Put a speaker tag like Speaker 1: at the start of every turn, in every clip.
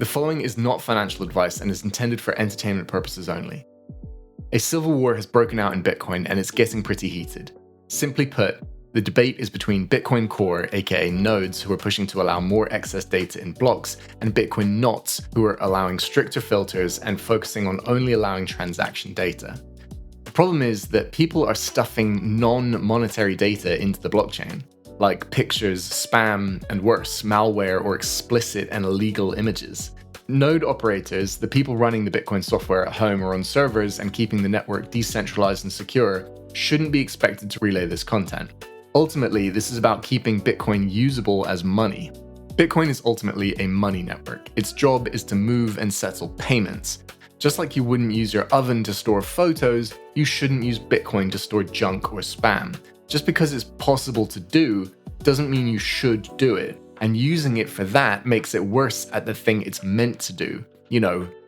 Speaker 1: The following is not financial advice and is intended for entertainment purposes only. A civil war has broken out in Bitcoin and it's getting pretty heated. Simply put, the debate is between Bitcoin Core, aka nodes, who are pushing to allow more excess data in blocks, and Bitcoin knots, who are allowing stricter filters and focusing on only allowing transaction data. The problem is that people are stuffing non-monetary data into the blockchain, like pictures, spam, and worse, malware or explicit and illegal images. Node operators, the people running the Bitcoin software at home or on servers and keeping the network decentralized and secure, shouldn't be expected to relay this content. Ultimately, this is about keeping Bitcoin usable as money. Bitcoin is ultimately a money network. Its job is to move and settle payments. Just like you wouldn't use your oven to store photos, you shouldn't use Bitcoin to store junk or spam. Just because it's possible to do doesn't mean you should do it, and using it for that makes it worse at the thing it's meant to do,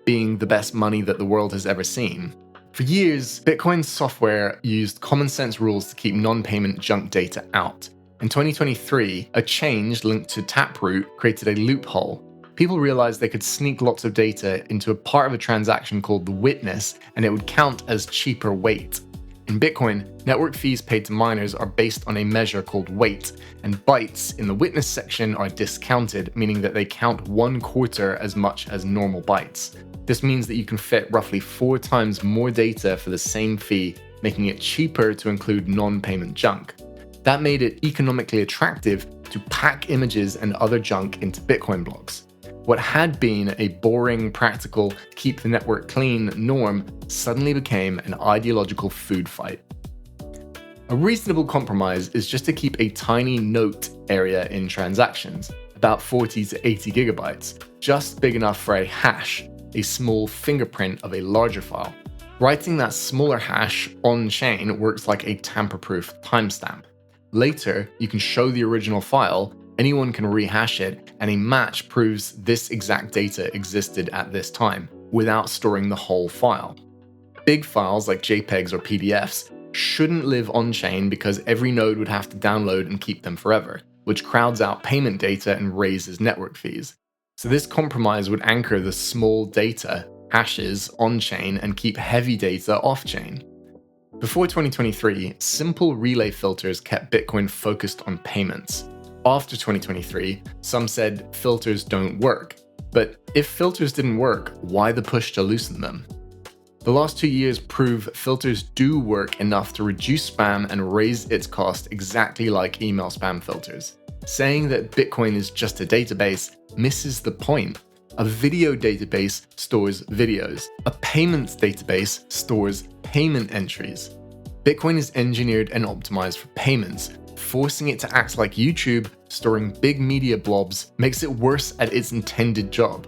Speaker 1: being the best money that the world has ever seen. For years, Bitcoin's software used common sense rules to keep non-payment junk data out. In 2023, a change linked to Taproot created a loophole. People realized they could sneak lots of data into a part of a transaction called the witness, and it would count as cheaper weight. In Bitcoin, network fees paid to miners are based on a measure called weight, and bytes in the witness section are discounted, meaning that they count 1/4 as much as normal bytes. This means that you can fit roughly 4 times more data for the same fee, making it cheaper to include non-payment junk. That made it economically attractive to pack images and other junk into Bitcoin blocks. What had been a boring, practical, keep the network clean norm suddenly became an ideological food fight. A reasonable compromise is just to keep a tiny note area in transactions, about 40 to 80 gigabytes, just big enough for a hash, a small fingerprint of a larger file. Writing that smaller hash on-chain works like a tamper-proof timestamp. Later, you can show the original file, anyone can rehash it, and a match proves this exact data existed at this time, without storing the whole file. Big files like JPEGs or PDFs shouldn't live on-chain because every node would have to download and keep them forever, which crowds out payment data and raises network fees. So this compromise would anchor the small data, hashes, on-chain and keep heavy data off-chain. Before 2023, simple relay filters kept Bitcoin focused on payments. After 2023, some said filters don't work. But if filters didn't work, why the push to loosen them? The last 2 years prove filters do work enough to reduce spam and raise its cost exactly like email spam filters. Saying that Bitcoin is just a database misses the point. A video database stores videos. A payments database stores payment entries. Bitcoin is engineered and optimized for payments. Forcing it to act like YouTube, storing big media blobs, makes it worse at its intended job.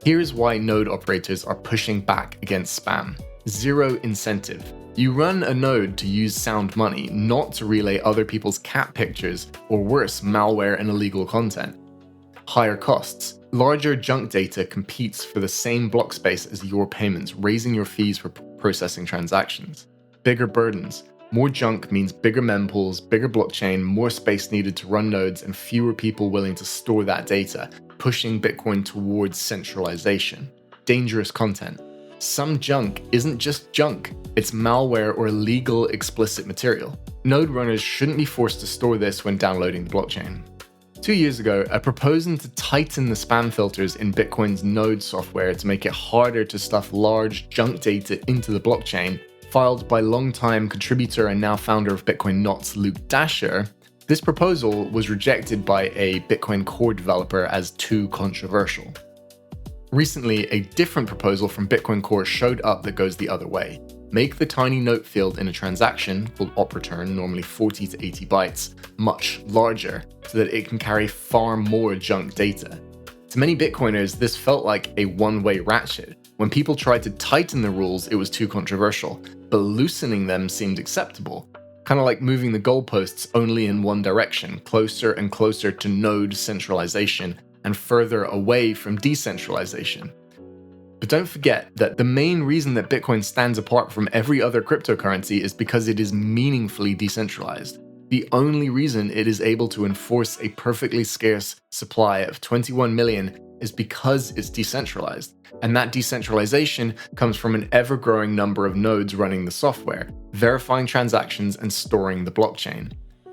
Speaker 1: Here's why node operators are pushing back against spam. Zero incentive. You run a node to use sound money, not to relay other people's cat pictures, or worse, malware and illegal content. Higher costs. Larger junk data competes for the same block space as your payments, raising your fees for processing transactions. Bigger burdens. More junk means bigger mempools, bigger blockchain, more space needed to run nodes, and fewer people willing to store that data, pushing Bitcoin towards centralization. Dangerous content. Some junk isn't just junk, it's malware or illegal explicit material. Node runners shouldn't be forced to store this when downloading the blockchain. 2 years ago, a proposal to tighten the spam filters in Bitcoin's node software to make it harder to stuff large junk data into the blockchain, filed by longtime contributor and now founder of Bitcoin Knots, Luke Dasher. This proposal was rejected by a Bitcoin Core developer as too controversial. Recently, a different proposal from Bitcoin Core showed up that goes the other way. Make the tiny note field in a transaction, called op return, normally 40 to 80 bytes, much larger, so that it can carry far more junk data. To many Bitcoiners, this felt like a one-way ratchet. When people tried to tighten the rules, it was too controversial, but loosening them seemed acceptable. Kind of like moving the goalposts only in one direction, closer and closer to node centralization and further away from decentralization. But don't forget that the main reason that Bitcoin stands apart from every other cryptocurrency is because it is meaningfully decentralized. The only reason it is able to enforce a perfectly scarce supply of 21 million is because it's decentralized, and that decentralization comes from an ever-growing number of nodes running the software, verifying transactions and storing the blockchain.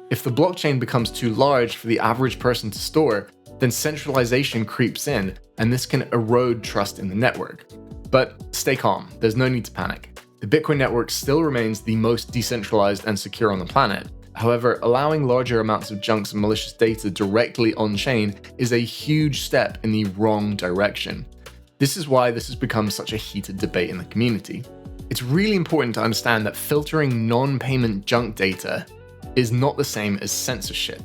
Speaker 1: If the blockchain becomes too large for the average person to store, then centralization creeps in, and this can erode trust in the network. But stay calm, there's no need to panic. The Bitcoin network still remains the most decentralized and secure on the planet. However, allowing larger amounts of chunks of malicious data directly on-chain is a huge step in the wrong direction. This is why this has become such a heated debate in the community. It's really important to understand that filtering non-payment junk data is not the same as censorship.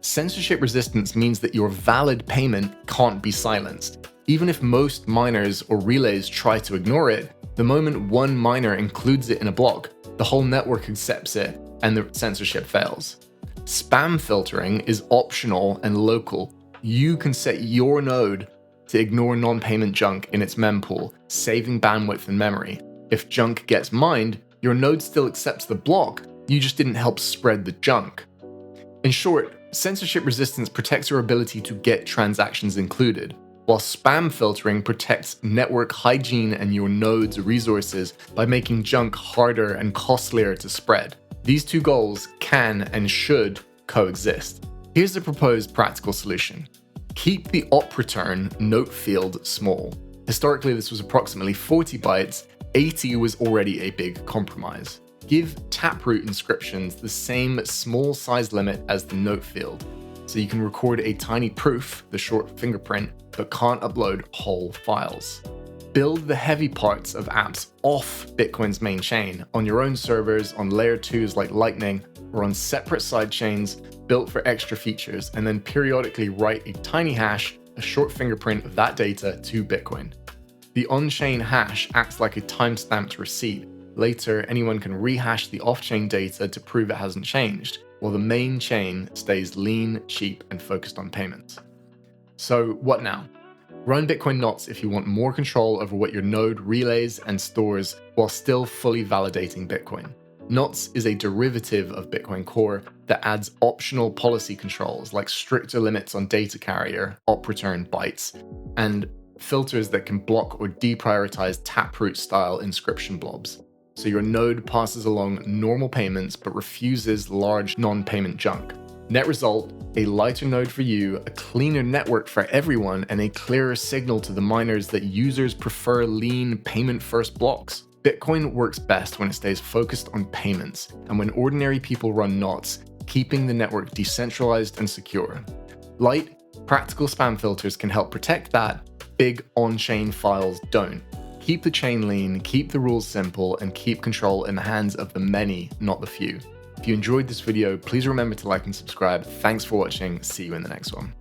Speaker 1: Censorship resistance means that your valid payment can't be silenced. Even if most miners or relays try to ignore it, the moment one miner includes it in a block, the whole network accepts it and the censorship fails. Spam filtering is optional and local. You can set your node to ignore non-payment junk in its mempool, saving bandwidth and memory. If junk gets mined, your node still accepts the block, you just didn't help spread the junk. In short, censorship resistance protects your ability to get transactions included, while spam filtering protects network hygiene and your node's resources by making junk harder and costlier to spread. These two goals can and should coexist. Here's the proposed practical solution. Keep the op return note field small. Historically, this was approximately 40 bytes. 80 was already a big compromise. Give taproot inscriptions the same small size limit as the note field, so you can record a tiny proof, the short fingerprint, but can't upload whole files. Build the heavy parts of apps off Bitcoin's main chain, on your own servers, on layer 2s like Lightning, or on separate sidechains built for extra features, and then periodically write a tiny hash, a short fingerprint of that data, to Bitcoin. The on-chain hash acts like a time-stamped receipt. Later, anyone can rehash the off-chain data to prove it hasn't changed, while the main chain stays lean, cheap, and focused on payments. So what now? Run Bitcoin Knots if you want more control over what your node relays and stores while still fully validating Bitcoin. Knots is a derivative of Bitcoin Core that adds optional policy controls like stricter limits on data carrier, op return bytes, and filters that can block or deprioritize taproot style inscription blobs. So your node passes along normal payments but refuses large non-payment junk. Net result, a lighter node for you, a cleaner network for everyone, and a clearer signal to the miners that users prefer lean payment-first blocks. Bitcoin works best when it stays focused on payments, and when ordinary people run knots, keeping the network decentralized and secure. Light, practical spam filters can help protect that. Big on-chain files don't. Keep the chain lean, keep the rules simple, and keep control in the hands of the many, not the few. If you enjoyed this video, please remember to like and subscribe. Thanks for watching. See you in the next one.